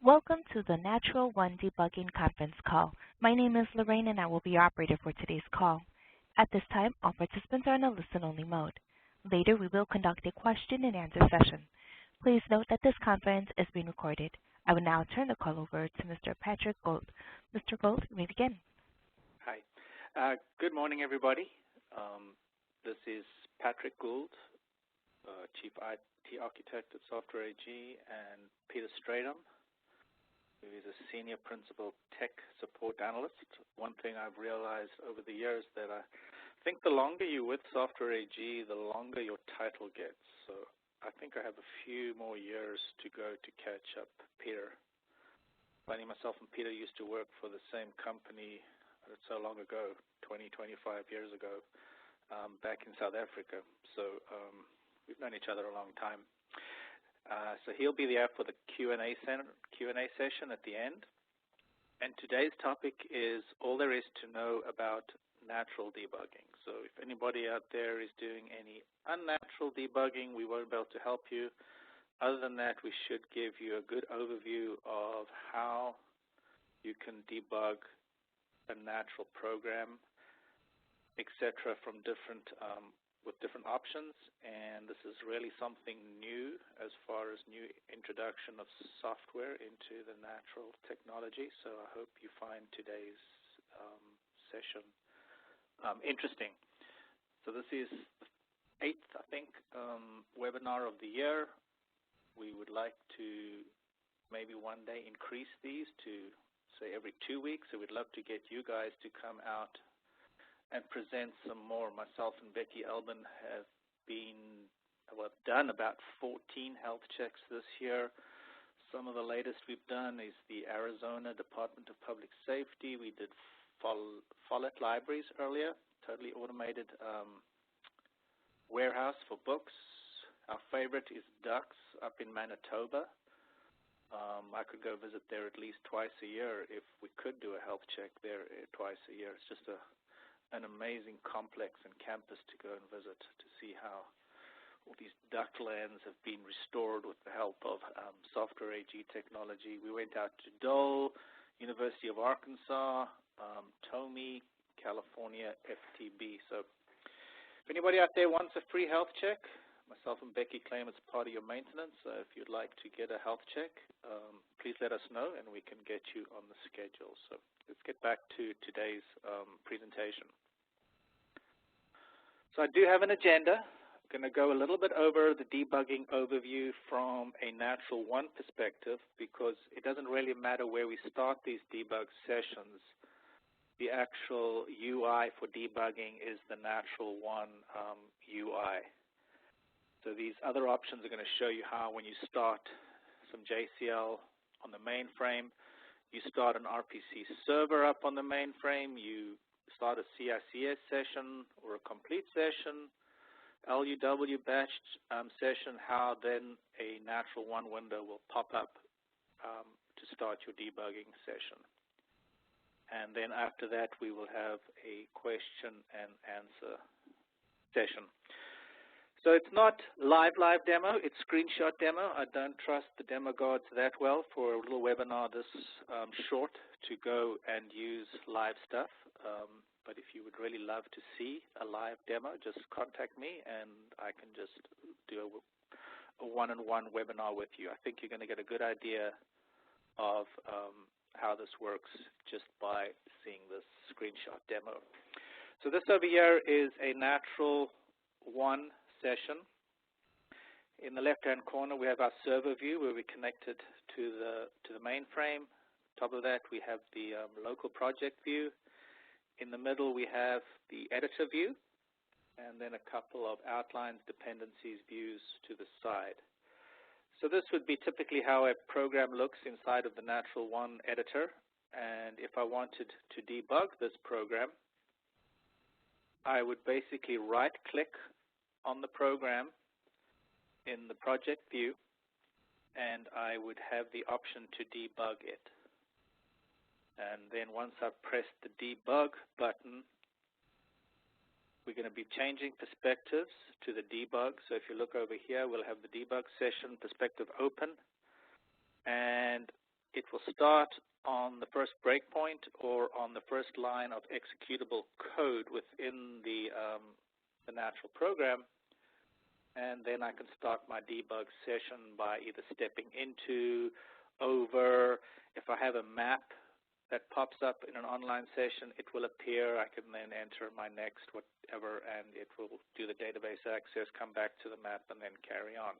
Welcome to the NaturalOne Debugging conference call. My name is Lorraine and I will be your operator for today's call. At this time, all participants are in a listen-only mode. Later, we will conduct a question-and-answer session. Please note that this conference is being recorded. I will now turn the call over to Mr. Patrick Gould. Mr. Gould, you may begin. Hi. Good morning, everybody. This is Patrick Gould, Chief IT Architect at Software AG, and Peter Stradom, who is a Senior Principal Tech Support Analyst. One thing I've realized over the years that I think the longer you're with Software AG, the longer your title gets. So I think I have a few more years to go to catch up Peter. Funny, myself and Peter used to work for the same company so long ago, 20, 25 years ago, back in South Africa. So we've known each other a long time. So he'll be there for the Q&A session at the end. And today's topic is all there is to know about natural debugging. So if anybody out there is doing any unnatural debugging, we won't be able to help you. Other than that, we should give you a good overview of how you can debug a natural program, etc., from with different options. And this is really something new as far as new introduction of software into the natural technology. So I hope you find today's session interesting. So this is the 8th, I think, webinar of the year. We would like to maybe one day increase these to, say, every 2 weeks. So we'd love to get you guys to come out and present some more. Myself and Becky Elbin have done about 14 health checks this year. Some of the latest we've done is the Arizona Department of Public Safety. We did Follett Libraries earlier, totally automated warehouse for books. Our favorite is Ducks up in Manitoba. I could go visit there at least twice a year if we could do a health check there twice a year. It's just an amazing complex and campus to go and visit to see how all these ducklands have been restored with the help of Software AG technology. We went out to Dole, University of Arkansas, Tomey, California, FTB. So if anybody out there wants a free health check, myself and Becky claim it's part of your maintenance. So if you'd like to get a health check, please let us know and we can get you on the schedule. So let's get back to today's presentation. So I do have an agenda. I'm going to go a little bit over the debugging overview from a NaturalOne perspective because it doesn't really matter where we start these debug sessions. The actual UI for debugging is the NaturalOne UI. So these other options are going to show you how when you start some JCL on the mainframe, you start an RPC server up on the mainframe, you start a CICS session or a complete session, LUW batch session, how then a NaturalOne window will pop up to start your debugging session. And then after that, we will have a question and answer session. So it's not live demo, it's screenshot demo. I don't trust the demo gods that well for a little webinar this short to go and use live stuff. But if you would really love to see a live demo, just contact me and I can just do a one-on-one webinar with you. I think you're going to get a good idea of how this works just by seeing this screenshot demo. So this over here is a NaturalOne session. In the left-hand corner, we have our server view where we connected to the mainframe. Top of that, we have the local project view. In the middle, we have the editor view, and then a couple of outlines, dependencies, views to the side. So this would be typically how a program looks inside of the NaturalOne editor. And if I wanted to debug this program, I would basically right-click on the program in the project view, and I would have the option to debug it. And then once I've pressed the debug button, we're going to be changing perspectives to the debug. So if you look over here, we'll have the debug session perspective open. And it will start on the first breakpoint or on the first line of executable code within the natural program, and then I can start my debug session by either stepping into, over. If I have a map that pops up in an online session, it will appear. I can then enter my next whatever, and it will do the database access, come back to the map, and then carry on.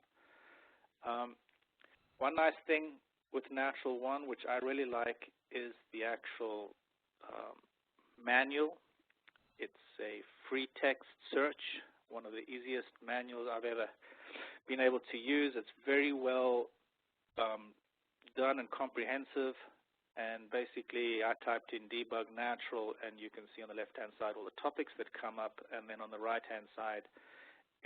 One nice thing with NaturalOne, which I really like, is the actual manual. It's a free text search, one of the easiest manuals I've ever been able to use. It's very well done and comprehensive. And basically, I typed in debug natural, and you can see on the left-hand side all the topics that come up. And then on the right-hand side,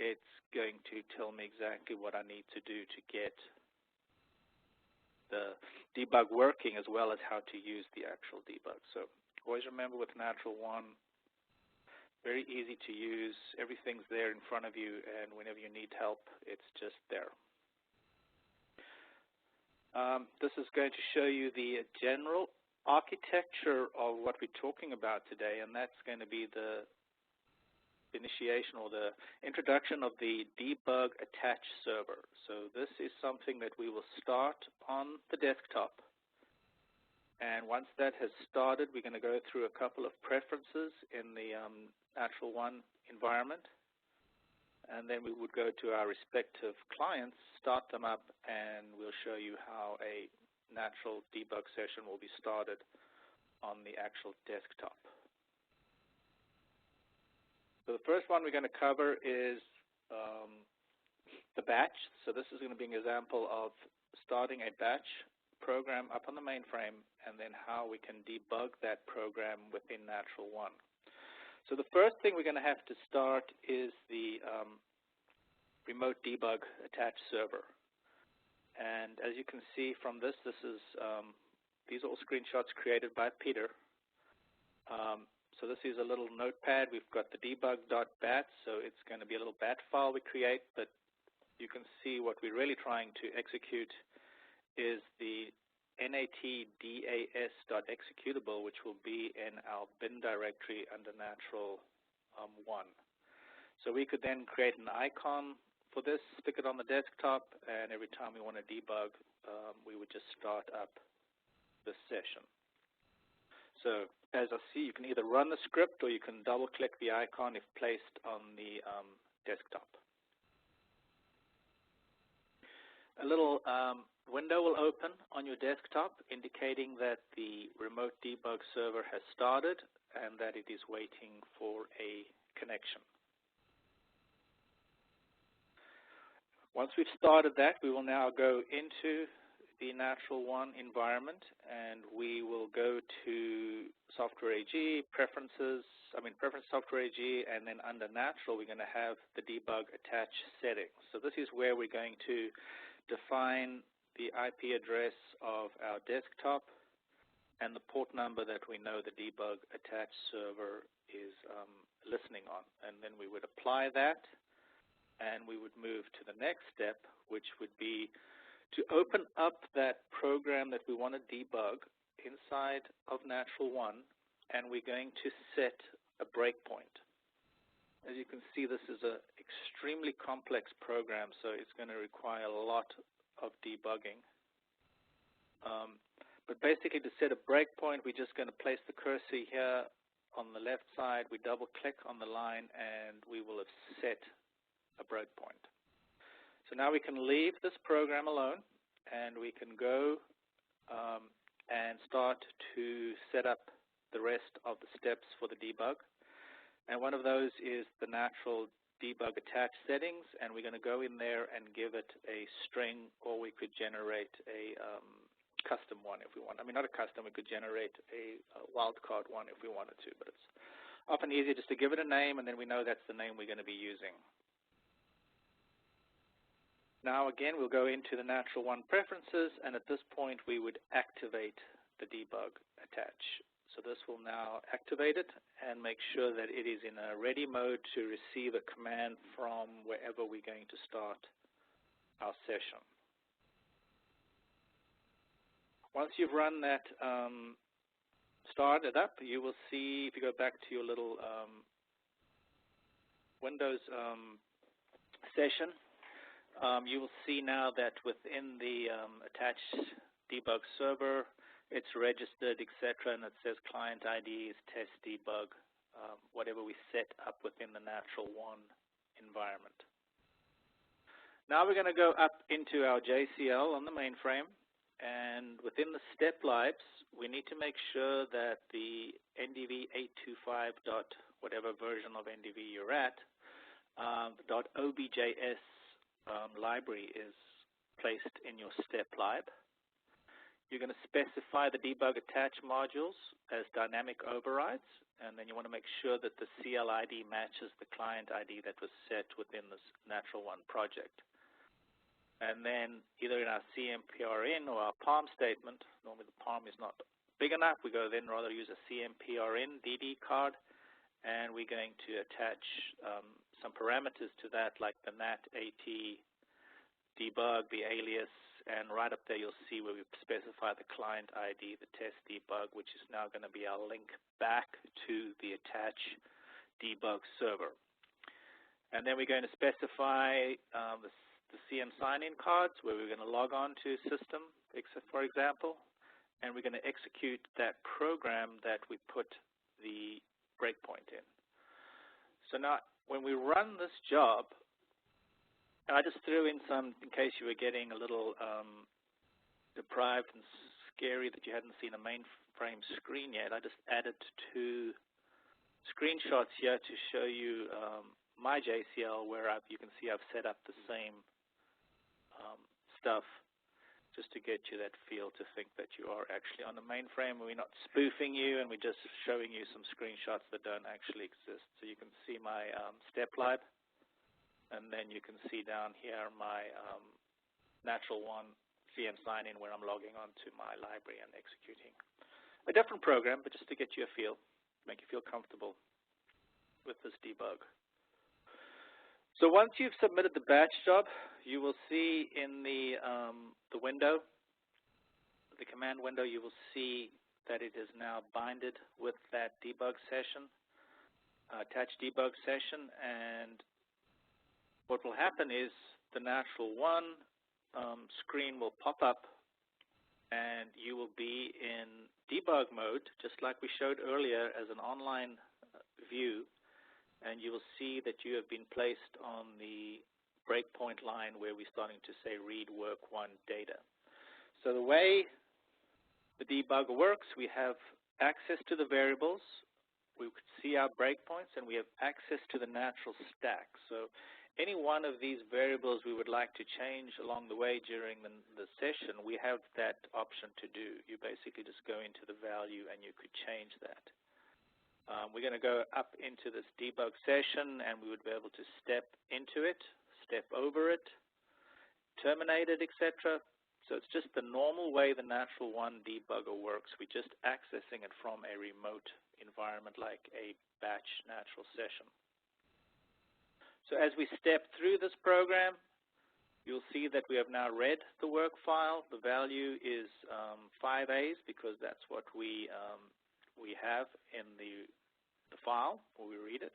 it's going to tell me exactly what I need to do to get the debug working, as well as how to use the actual debug. So always remember, with NaturalOne, very easy to use. Everything's there in front of you, and whenever you need help, it's just there. This is going to show you the general architecture of what we're talking about today, and that's going to be the initiation or the introduction of the debug attach server. So this is something that we will start on the desktop. And once that has started, we're going to go through a couple of preferences in the NaturalOne environment. And then we would go to our respective clients, start them up, and we'll show you how a natural debug session will be started on the actual desktop. So the first one we're going to cover is the batch. So this is going to be an example of starting a batch program up on the mainframe, and then how we can debug that program within NaturalOne. So the first thing we're going to have to start is the remote debug attach server. And as you can see from this, these are all screenshots created by Peter. So this is a little notepad. We've got the debug.bat, so it's going to be a little bat file we create, but you can see what we're really trying to execute is the natdas.executable, which will be in our bin directory under NaturalOne. So we could then create an icon for this, stick it on the desktop, and every time we want to debug, we would just start up this session. So as I see, you can either run the script or you can double-click the icon if placed on the desktop. A little window will open on your desktop indicating that the remote debug server has started and that it is waiting for a connection. Once we've started that, we will now go into the NaturalOne environment, and we will go to Software AG, Preference Software AG, and then under Natural, we're going to have the debug attach settings. So this is where we're going to define the IP address of our desktop and the port number that we know the debug attach server is listening on. And then we would apply that, and we would move to the next step, which would be to open up that program that we want to debug inside of NaturalOne, and we're going to set a breakpoint. As you can see, this is an extremely complex program, so it's going to require a lot of debugging. But basically, to set a breakpoint, we're just going to place the cursor here on the left side. We double-click on the line, and we will have set a breakpoint. So now we can leave this program alone, and we can go and start to set up the rest of the steps for the debug. And one of those is the natural debug attach settings, and we're going to go in there and give it a string, or we could generate a custom one if we want. I mean, not a custom, we could generate a wildcard one if we wanted to, but it's often easier just to give it a name, and then we know that's the name we're going to be using. Now again, we'll go into the NaturalOne preferences, and at this point we would activate the debug attach. So this will now activate it and make sure that it is in a ready mode to receive a command from wherever we're going to start our session. Once you've run that, started up, you will see, if you go back to your little Windows session, you will see now that within the attached debug server, it's registered, etc., and it says client ID is test debug, whatever we set up within the NaturalOne environment. Now we're going to go up into our JCL on the mainframe, and within the step library, we need to make sure that the NDV 825 dot whatever version of NDV you're at, .objs library is placed in your step lib. You're going to specify the debug attach modules as dynamic overrides, and then you want to make sure that the CLID matches the client ID that was set within this NaturalOne project. And then either in our CMPRN or our PALM statement, normally the PALM is not big enough, we go then rather use a CMPRN DD card, and we're going to attach some parameters to that, like the NatAT debug, the alias, and right up there you'll see where we specify the client ID, the test debug, which is now going to be our link back to the attach debug server. And then we're going to specify the CM sign-in cards, where we're going to log on to system, for example, and we're going to execute that program that we put the breakpoint in. So now, when we run this job, and I just threw in some, in case you were getting a little deprived and scary that you hadn't seen a mainframe screen yet, I just added 2 screenshots here to show you my JCL, where you can see I've set up the same stuff, just to get you that feel to think that you are actually on the mainframe. We're not spoofing you, and we're just showing you some screenshots that don't actually exist. So you can see my step lib, and then you can see down here my NaturalOne CM sign-in, where I'm logging on to my library and executing a different program, but just to get you a feel, make you feel comfortable with this debug. So once you've submitted the batch job, you will see in the window, the command window, you will see that it is now binded with that debug session, attached debug session, and what will happen is the NaturalOne screen will pop up, and you will be in debug mode, just like we showed earlier as an online view, and you will see that you have been placed on the breakpoint line where we're starting to say read work 1 data. So the way the debugger works, we have access to the variables, we could see our breakpoints, and we have access to the natural stack. So any one of these variables we would like to change along the way during the session, we have that option to do. You basically just go into the value and you could change that. We're going to go up into this debug session, and we would be able to step into it, step over it, terminate it, etc. So it's just the normal way the NaturalOne debugger works. We're just accessing it from a remote environment like a batch natural session. So as we step through this program, you'll see that we have now read the work file. The value is 5A's because that's what we have in the file, or we read it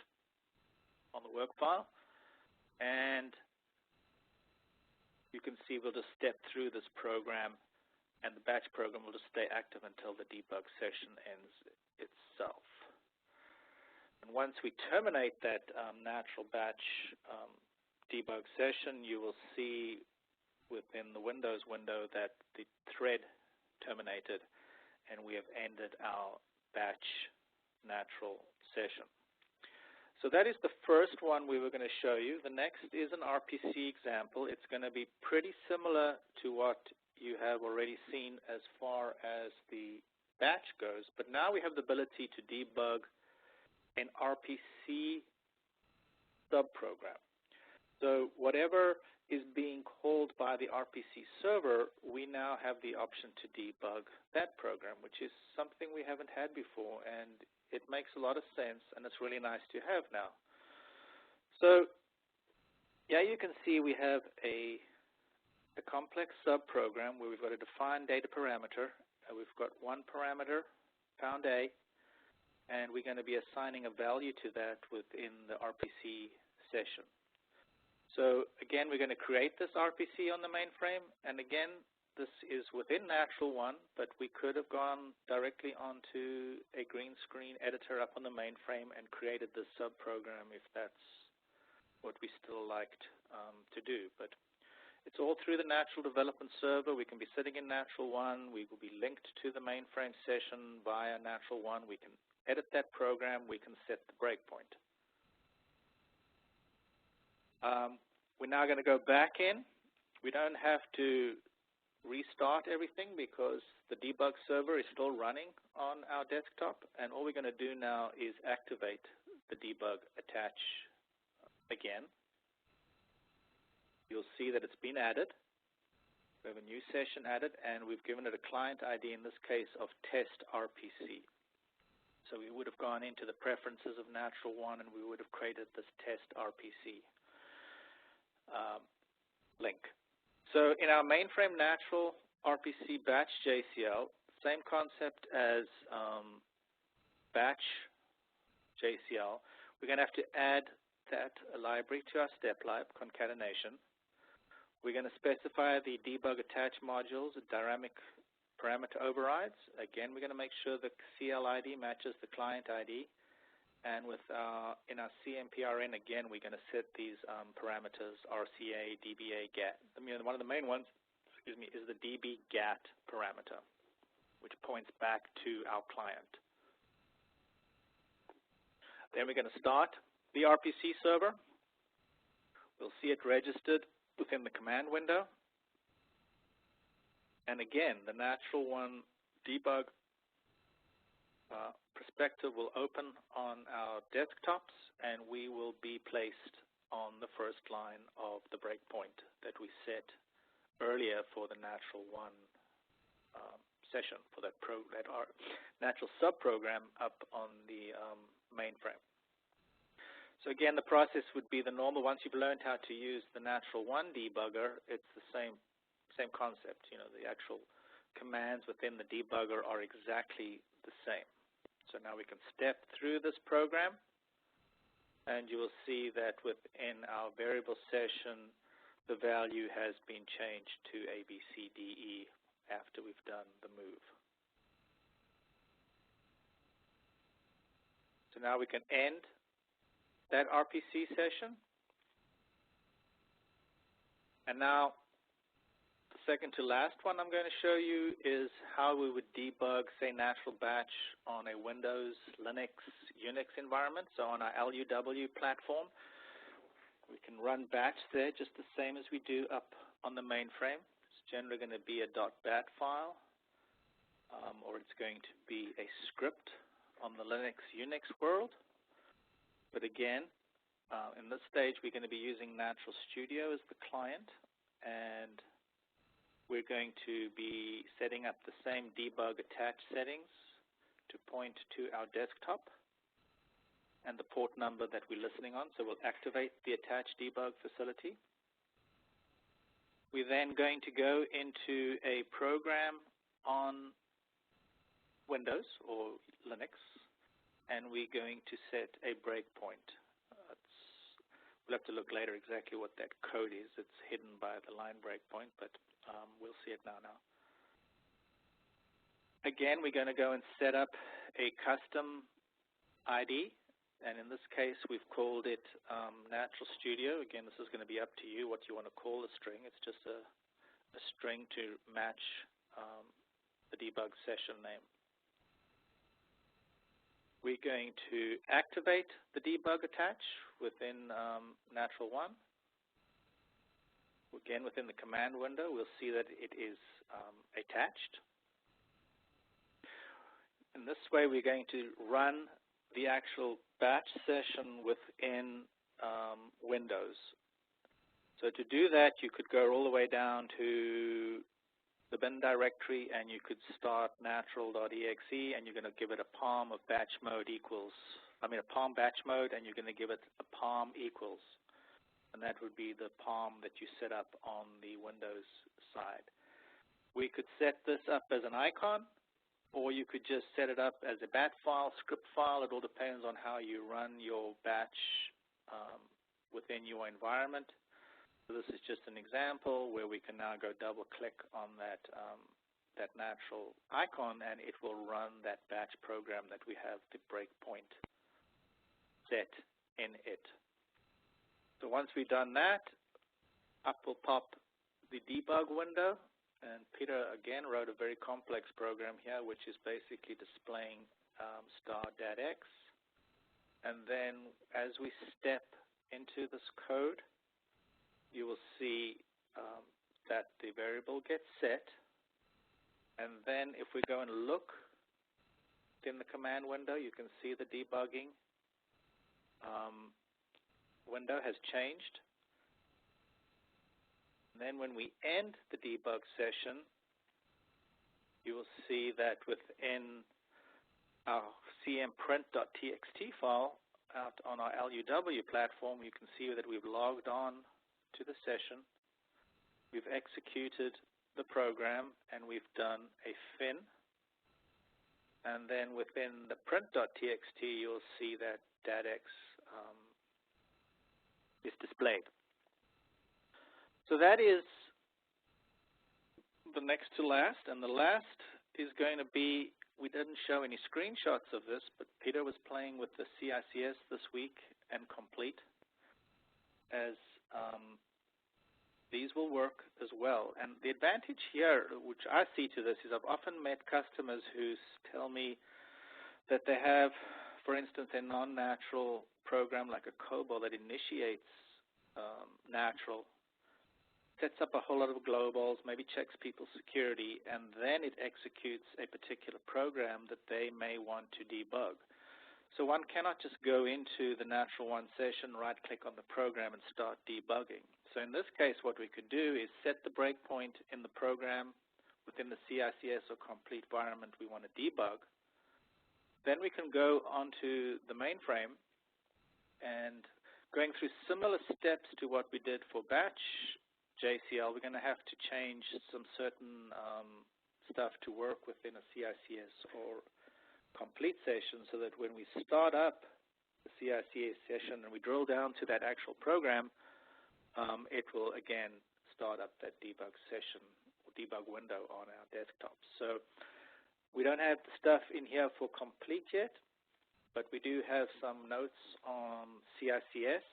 on the work file. And you can see we'll just step through this program, and the batch program will just stay active until the debug session ends itself. And once we terminate that natural batch debug session, you will see within the Windows window that the thread terminated, and we have ended our batch natural session. So that is the first one we were going to show you. The next is an RPC example. It's going to be pretty similar to what you have already seen as far as the batch goes, but now we have the ability to debug an RPC subprogram. So whatever is being called by the RPC server, we now have the option to debug that program, which is something we haven't had before, and it makes a lot of sense, and it's really nice to have now. So yeah, you can see we have a complex subprogram where we've got a defined data parameter, We've got one parameter, pound A, and we're going to be assigning a value to that within the RPC session. So again, we're going to create this RPC on the mainframe, and again, this is within NaturalOne, but we could have gone directly onto a green screen editor up on the mainframe and created this subprogram if that's what we still liked to do. But it's all through the Natural Development Server. We can be sitting in NaturalOne. We will be linked to the mainframe session via NaturalOne. We can edit that program. We can set the breakpoint. We're now going to go back in. We don't have to restart everything because the debug server is still running on our desktop, and all we're going to do now is activate the debug attach again. You'll see that it's been added. We have a new session added, and we've given it a client ID, in this case of test RPC. So we would have gone into the preferences of NaturalOne, and we would have created this test RPC link. So in our mainframe natural RPC batch JCL, same concept as batch JCL, we're going to have to add that library to our step lib concatenation. We're going to specify the debug attach modules, dynamic parameter overrides. Again, we're going to make sure the CL ID matches the client ID. And with in our CMPRN, again, we're going to set these parameters, RCA, DBA, GAT. I mean, one of the main ones, is the DB GAT parameter, which points back to our client. Then we're going to start the RPC server. We'll see it registered within the command window. And again, the NaturalOne debug perspective will open on our desktops, and we will be placed on the first line of the breakpoint that we set earlier for the NaturalOne session, for that natural subprogram up on the mainframe. So again, the process would be the normal. Once you've learned how to use the NaturalOne debugger, it's the same concept. You know, the actual commands within the debugger are exactly the same. So now we can step through this program, and you will see that within our variable session, the value has been changed to A, B, C, D, E after we've done the move. So now we can end that RPC session. And now, the second to last one I'm going to show you is how we would debug, say, natural batch on a Windows, Linux, Unix environment. So on our LUW platform, we can run batch there just the same as we do up on the mainframe. It's generally going to be a .bat file, or it's going to be a script on the Linux, Unix world. But again, in this stage, we're going to be using Natural Studio as the client, and we're going to be setting up the same debug attach settings to point to our desktop and the port number that we're listening on. So we'll activate the attach debug facility. We're then going to go into a program on Windows or Linux, and we're going to set a breakpoint. We'll have to look later exactly what that code is. It's hidden by the line breakpoint, but we'll see it now. Again, we're going to go and set up a custom ID, and in this case, we've called it Natural Studio. Again, this is going to be up to you what you want to call the string. It's just a string to match the debug session name. We're going to activate the debug attach within NaturalOne. Again, within the command window, we'll see that it is attached. In this way, we're going to run the actual batch session within Windows. So to do that, you could go all the way down to the bin directory, and you could start natural.exe, and you're going to give it a palm of batch mode equals, a palm batch mode, and you're going to give it a palm equals. And that would be the palm that you set up on the Windows side. We could set this up as an icon, or you could just set it up as a bat file, script file. It all depends on how you run your batch within your environment. So this is just an example where we can now go double-click on that that natural icon, and it will run that batch program that we have the breakpoint set in it. So once we've done that, up will pop the debug window. And Peter, again, wrote a very complex program here, which is basically displaying star.x. And then as we step into this code, you will see that the variable gets set. And then if we go and look in the command window, you can see the debugging window has changed. And then when we end the debug session, you will see that within our cmprint.txt file out on our LUW platform, you can see that we've logged on to the session. We've executed the program, and we've done a fin. And then within the print.txt, you'll see that .x is displayed. So that is the next to last, and the last is going to be, we didn't show any screenshots of this, but Peter was playing with the CICS this week and complete, as these will work as well. And the advantage here, which I see to this, is I've often met customers who tell me that they have, for instance, a non-natural program like a COBOL that initiates natural, sets up a whole lot of globals, maybe checks people's security, and then it executes a particular program that they may want to debug. So one cannot just go into the NaturalOne session, right-click on the program, and start debugging. So in this case, what we could do is set the breakpoint in the program within the CICS or complete environment we want to debug. Then we can go onto the mainframe and going through similar steps to what we did for batch JCL, we're going to have to change some certain stuff to work within a CICS or complete session so that when we start up the CICS session and we drill down to that actual program, it will again start up that debug session or debug window on our desktop. So we don't have the stuff in here for complete yet, but we do have some notes on CICS.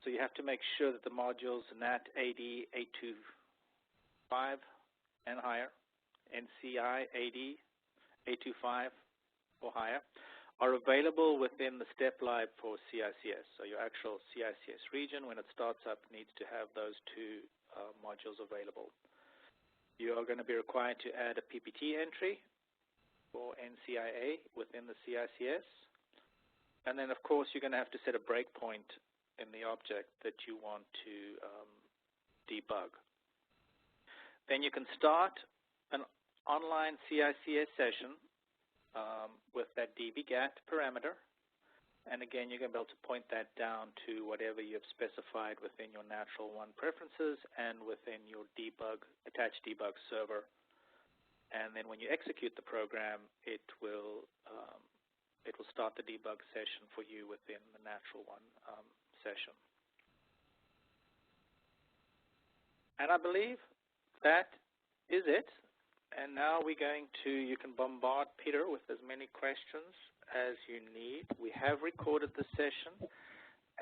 So you have to make sure that the modules NAT AD 825 and higher, NCI AD 825 or higher, are available within the step lib for CICS. So your actual CICS region, when it starts up, needs to have those two modules available. You are going to be required to add a PPT entry for NCIA within the CICS. And then, of course, you're going to have to set a breakpoint in the object that you want to debug. Then you can start an online CICS session with that dbGAT parameter. And again, you're going to be able to point that down to whatever you have specified within your NaturalOne preferences and within your attached debug server. And then when you execute the program, it will start the debug session for you within the NaturalOne session. And I believe that is it. And now we're going to, you can bombard Peter with as many questions as you need. We have recorded the session.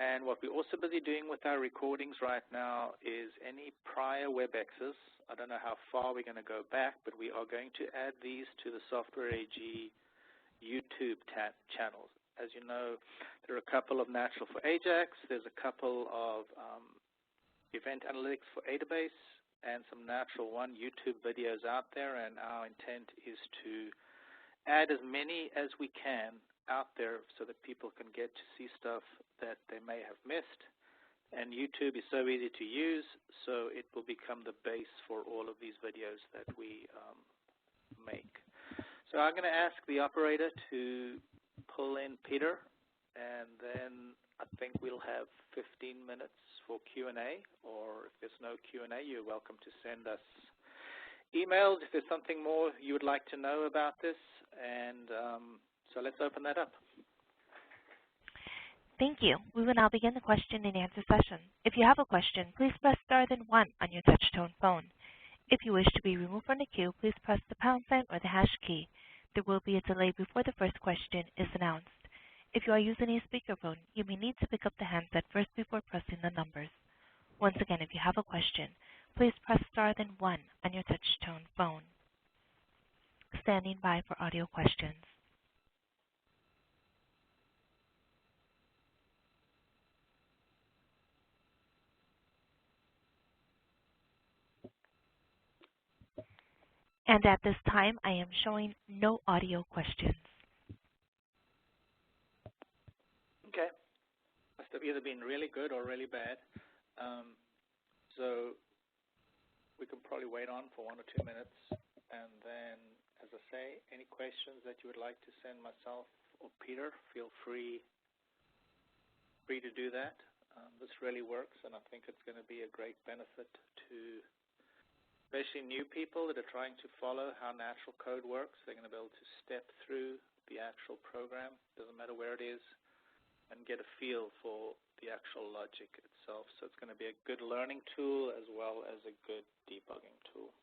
And what we're also busy doing with our recordings right now is any prior WebExes. I don't know how far we're going to go back, but we are going to add these to the Software AG YouTube channels. As you know, there are a couple of Natural for Ajax. There's a couple of Event Analytics for Database and some NaturalOne YouTube videos out there. And our intent is to add as many as we can out there so that people can get to see stuff that they may have missed. And YouTube is so easy to use, so it will become the base for all of these videos that we make. So I'm going to ask the operator to pull in Peter, and then I think we'll have 15 minutes for Q&A, or if there's no Q&A, you're welcome to send us emails if there's something more you would like to know about this. And so let's open that up. Thank you. We will now begin the question and answer session. If you have a question, please press star then 1 on your touch-tone phone. If you wish to be removed from the queue, please press the pound sign or the hash key. There will be a delay before the first question is announced. If you are using a speakerphone, you may need to pick up the handset first before pressing the numbers. Once again, if you have a question, please press star then 1 on your touch-tone phone. Standing by for audio questions. And at this time, I am showing no audio questions. Okay. Must have either been really good or really bad. So we can probably wait on for 1 or 2 minutes. And then, as I say, any questions that you would like to send myself or Peter, feel free to do that. This really works, and I think it's going to be a great benefit to especially new people that are trying to follow how natural code works. They're going to be able to step through the actual program, doesn't matter where it is, and get a feel for the actual logic itself. So it's going to be a good learning tool as well as a good debugging tool.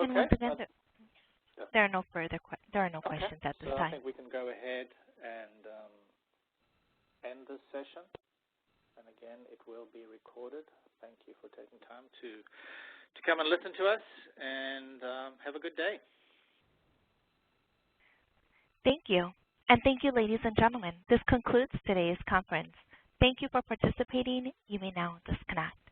And Okay. once again, there are no questions at this so time. I think we can go ahead and end this session. And again, it will be recorded. Thank you for taking time to come and listen to us, and have a good day. Thank you. And thank you, ladies and gentlemen. This concludes today's conference. Thank you for participating. You may now disconnect.